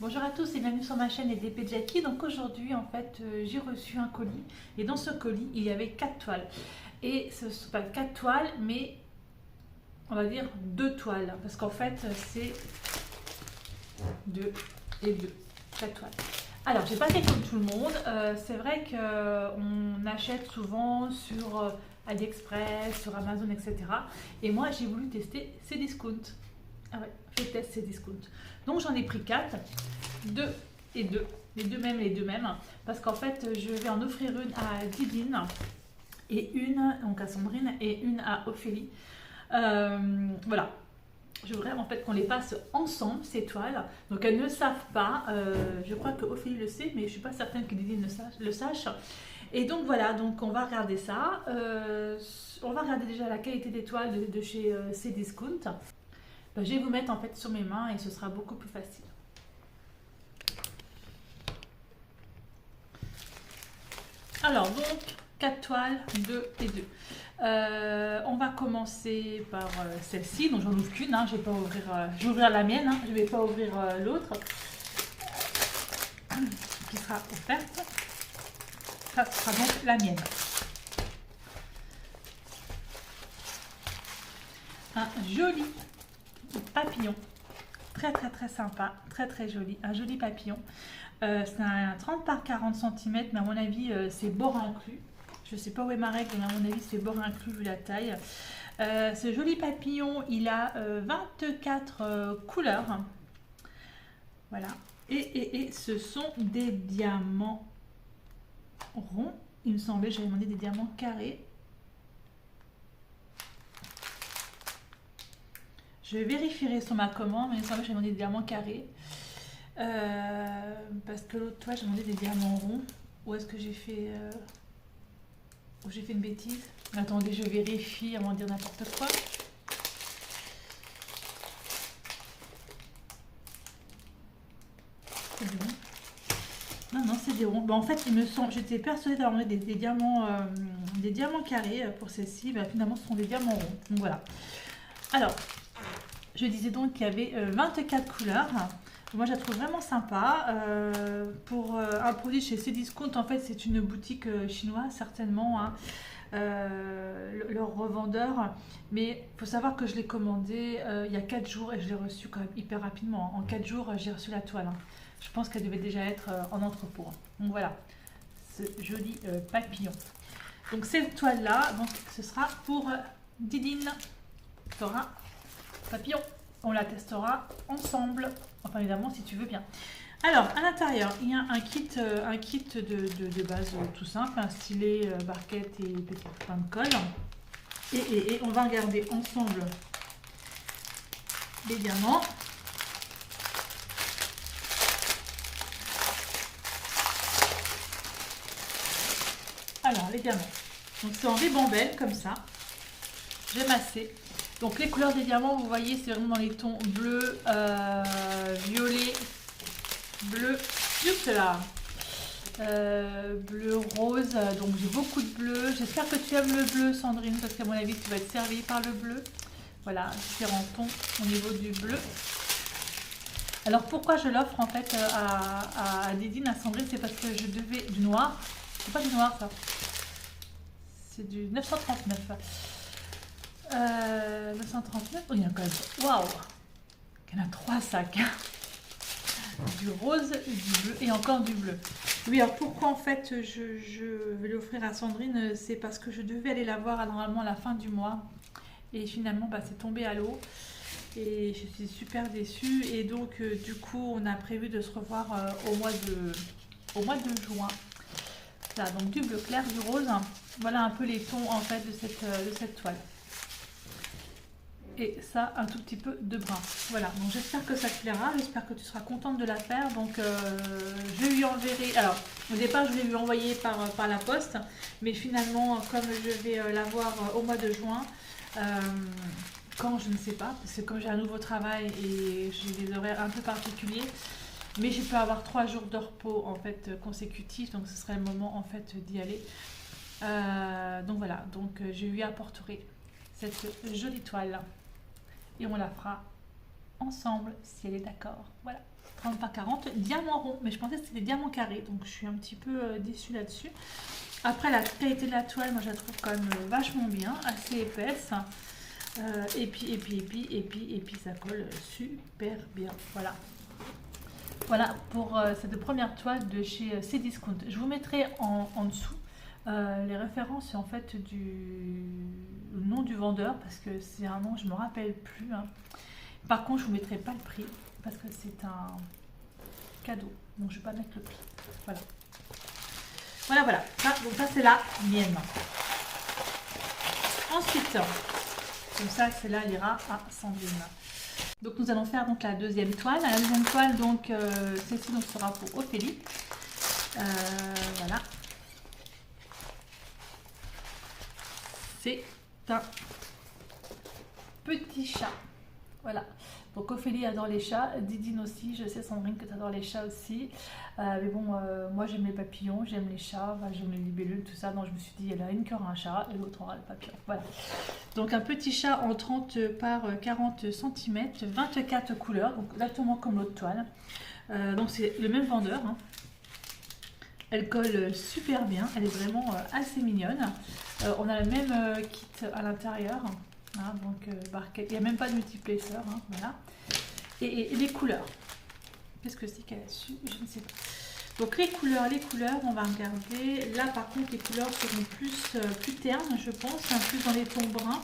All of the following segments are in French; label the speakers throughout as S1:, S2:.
S1: Bonjour à tous et bienvenue sur ma chaîne EDP Jackie. Donc aujourd'hui en fait j'ai reçu un colis et dans ce colis il y avait 4 toiles. Et ce ne sont pas 4 toiles mais on va dire 2 toiles parce qu'en fait c'est 2 et 2, 4 toiles. Alors j'ai pas fait comme tout le monde, c'est vrai qu'on achète souvent sur AliExpress, sur Amazon etc. Et moi j'ai voulu tester Cdiscount. Ah ouais, je teste Cdiscount. Donc j'en ai pris 4, 2 et 2, les deux mêmes, parce qu'en fait je vais en offrir une à Didine et une donc à Sandrine et une à Ophélie. Voilà, je voudrais en fait qu'on les passe ensemble ces toiles. Donc elles ne le savent pas, je crois que Ophélie le sait, mais je suis pas certaine que Didine le sache. Et donc voilà, donc on va regarder ça. On va regarder déjà la qualité des toiles de chez Cdiscount. Ben, je vais vous mettre en fait sur mes mains et ce sera beaucoup plus facile. Alors donc 4 toiles, 2 et 2. On va commencer par celle-ci, donc j'en ouvre qu'une, hein, je vais pas ouvrir, je vais ouvrir la mienne, hein, je vais pas ouvrir l'autre qui sera offerte. Ça sera donc la mienne. Un joli papillon, très sympa, très joli, un joli papillon. C'est un 30 par 40 cm, mais à mon avis c'est bord inclus. Je sais pas où est ma règle, mais à mon avis c'est bord inclus vu la taille. Ce joli papillon, il a 24 couleurs. Voilà. Et ce sont des diamants ronds. Il me semblait, j'avais demandé des diamants carrés. Je vérifierai sur ma commande, mais il me semble que j'ai demandé des diamants carrés. Parce que l'autre toile, j'ai demandé des diamants ronds. Ou est-ce que j'ai fait... Ou j'ai fait une bêtise? Attendez, je vérifie avant de dire n'importe quoi. C'est des ronds. Non, c'est des ronds. Bon, en fait, il me semble... J'étais persuadée d'avoir demandé des diamants carrés pour celle-ci. Ben, finalement, ce sont des diamants ronds. Donc voilà. Alors... Je disais donc qu'il y avait 24 couleurs. Moi, je la trouve vraiment sympa. Pour un produit chez Cdiscount, en fait, c'est une boutique chinoise, certainement, hein, leur revendeur. Mais il faut savoir que je l'ai commandé il y a 4 jours et je l'ai reçu quand même hyper rapidement. En 4 jours, j'ai reçu la toile. Hein. Je pense qu'elle devait déjà être en entrepôt. Hein. Donc voilà, ce joli papillon. Donc cette toile-là, donc ce sera pour Didine. Tu auras papillon. On la testera ensemble, enfin évidemment si tu veux bien. Alors à l'intérieur il y a un kit de base tout simple, un stylet, barquette et petit pain de colle. Et on va regarder ensemble les diamants. Alors les diamants, donc c'est en ribambelle comme ça, j'ai massé. Donc les couleurs des diamants, vous voyez, c'est vraiment dans les tons bleu, violet, bleu, là, bleu rose. Donc j'ai beaucoup de bleu. J'espère que tu aimes le bleu, Sandrine, parce qu'à mon avis, tu vas être servie par le bleu. Voilà, différents tons au niveau du bleu. Alors pourquoi je l'offre en fait à Didine, à Sandrine, c'est parce que je devais du noir. C'est pas du noir ça. C'est du 939. 939, oh, il y en a quand même, waouh, il y en a 3 sacs, du rose, du bleu et encore du bleu. Oui, alors pourquoi en fait je vais l'offrir à Sandrine, c'est parce que je devais aller la voir normalement à la fin du mois et finalement bah, c'est tombé à l'eau et je suis super déçue et donc du coup on a prévu de se revoir au mois de juin. Là, donc du bleu clair, du rose, voilà un peu les tons en fait de cette toile. Et ça, un tout petit peu de brun. Voilà, donc j'espère que ça te plaira, j'espère que tu seras contente de la faire. Donc je lui enverrai, alors au départ je vais lui envoyer par la poste, mais finalement comme je vais la voir au mois de juin, quand je ne sais pas, parce que comme j'ai un nouveau travail et j'ai des horaires un peu particuliers, mais je peux avoir 3 jours de repos en fait consécutifs, donc ce serait le moment en fait d'y aller. Donc voilà, donc je lui apporterai cette jolie toile et on la fera ensemble si elle est d'accord. Voilà. 30 par 40, diamant rond, mais je pensais que c'était des diamants carrés, donc je suis un petit peu déçue là-dessus. Après, la qualité de la toile, moi je la trouve quand même vachement bien, assez épaisse. Et puis ça colle super bien. Voilà. Voilà pour cette première toile de chez Cdiscount. Je vous mettrai en dessous les références en fait le nom du vendeur parce que c'est un nom je me rappelle plus. Hein. Par contre, je vous mettrai pas le prix parce que c'est un cadeau. Donc je vais pas mettre le prix. Voilà. Voilà. Donc ça c'est la mienne. Ensuite, comme ça, celle-là elle ira à Sandrine. Donc nous allons faire donc la deuxième toile. La deuxième toile, donc celle-ci donc sera pour Ophélie. Voilà. C'est un petit chat. Voilà. Donc Ophélie adore les chats, Didine aussi, je sais Sandrine que tu adores les chats aussi. Mais bon, moi j'aime les papillons, j'aime les chats, j'aime les libellules, tout ça. Donc je me suis dit, elle a une qui aura un chat et l'autre aura le papillon. Voilà. Donc un petit chat en 30 par 40 cm, 24 couleurs, donc exactement comme l'autre toile. Donc c'est le même vendeur. Hein. Elle colle super bien, elle est vraiment assez mignonne. On a le même kit à l'intérieur. Hein, donc, il n'y a même pas de multiplesseur, hein, voilà. Et les couleurs. Qu'est-ce que c'est qu'elle a su? Je ne sais pas. Donc les couleurs, on va regarder. Là, par contre, les couleurs seront plus ternes, je pense, hein, plus dans les tons bruns.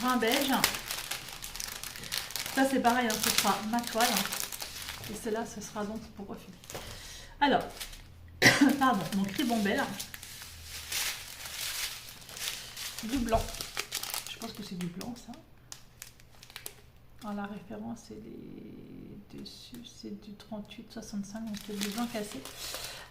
S1: Brun beige. Ça, c'est pareil, hein, ce sera ma toile. Et celle-là, ce sera donc pour Ophélie. Alors, pardon, donc ribambelle. Du blanc. Je pense que c'est du blanc, ça. Alors, la référence, c'est dessus, c'est du 38-65, donc c'est du blanc cassé.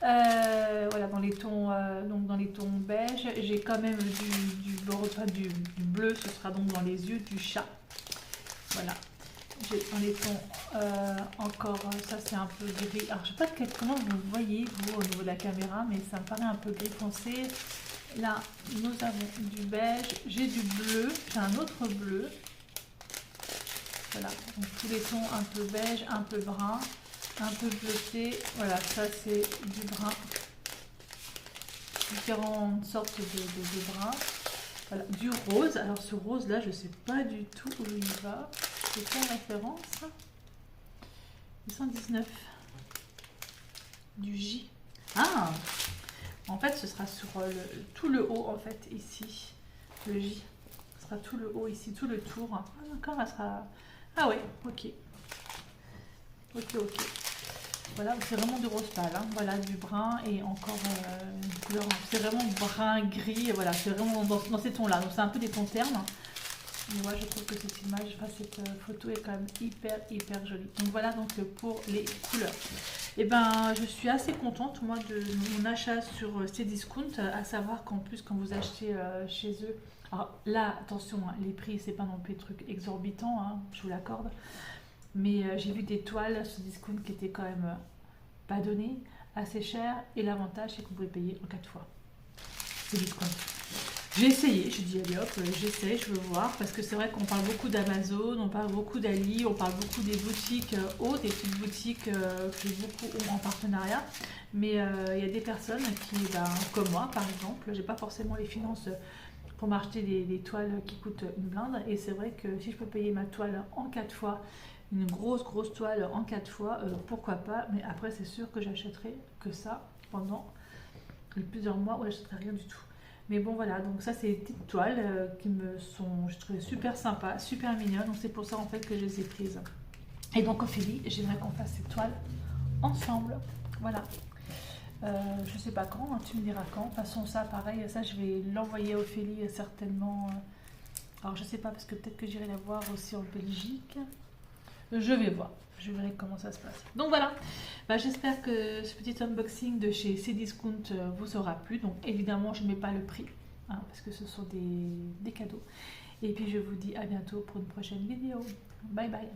S1: Voilà, dans les tons, donc dans les tons beige. J'ai quand même du bleu, ce sera donc dans les yeux du chat. Voilà. J'ai dans les tons encore, ça c'est un peu gris. Alors, je ne sais pas comment vous voyez, vous, au niveau de la caméra, mais ça me paraît un peu gris foncé. Là, nous avons du beige, j'ai du bleu, j'ai un autre bleu. Voilà, donc tous les tons un peu beige, un peu brun, un peu bleuté. Voilà, ça c'est du brun. Différentes sortes de brun. Voilà, du rose. Alors ce rose là, je ne sais pas du tout où il va. C'est quelle référence? 119. Du J. Ah! En fait, ce sera sur tout le haut, en fait, ici. Le J. Ce sera tout le haut, ici, tout le tour. Ah, d'accord, elle sera... Ah oui, ok. Ok. Voilà, c'est vraiment du rose pâle. Hein. Voilà, du brun et encore une couleur... C'est vraiment brun, gris. Voilà, c'est vraiment dans ces tons-là. Donc, c'est un peu des tons ternes. Mais moi, je trouve que cette image, cette photo est quand même hyper jolie. Donc, voilà donc pour les couleurs. Et ben, je suis assez contente, moi, de mon achat sur Cdiscount, à savoir qu'en plus, quand vous achetez chez eux, alors là, attention, hein, les prix, c'est pas non plus des trucs exorbitants, hein, je vous l'accorde, mais j'ai vu des toiles sur Cdiscount qui étaient quand même pas données, assez chères, et l'avantage, c'est que vous pouvez payer en 4 fois. Cdiscount. J'ai essayé, je dis allez hop, j'essaie, je veux voir, parce que c'est vrai qu'on parle beaucoup d'Amazon, on parle beaucoup d'Ali, on parle beaucoup des boutiques hautes, des petites boutiques que beaucoup ont en partenariat, mais il y a des personnes qui, comme moi par exemple, j'ai pas forcément les finances pour m'acheter des toiles qui coûtent une blinde, et c'est vrai que si je peux payer ma toile en 4 fois, une grosse toile en 4 fois, pourquoi pas, mais après c'est sûr que j'achèterai que ça pendant plusieurs mois où j'achèterai rien du tout. Mais bon voilà, donc ça c'est des petites toiles qui me sont, je trouvais super sympa, super mignonnes. Donc c'est pour ça en fait que je les ai prises. Et donc Ophélie, j'aimerais qu'on fasse ces toiles ensemble. Voilà. Je sais pas quand, hein, tu me diras quand. De toute façon ça pareil, ça je vais l'envoyer à Ophélie certainement. Alors je sais pas parce que peut-être que j'irai la voir aussi en Belgique. Je vais voir. Je verrai comment ça se passe. Donc voilà, j'espère que ce petit unboxing de chez Cdiscount vous aura plu. Donc évidemment, je ne mets pas le prix, hein, parce que ce sont des cadeaux. Et puis je vous dis à bientôt pour une prochaine vidéo. Bye bye.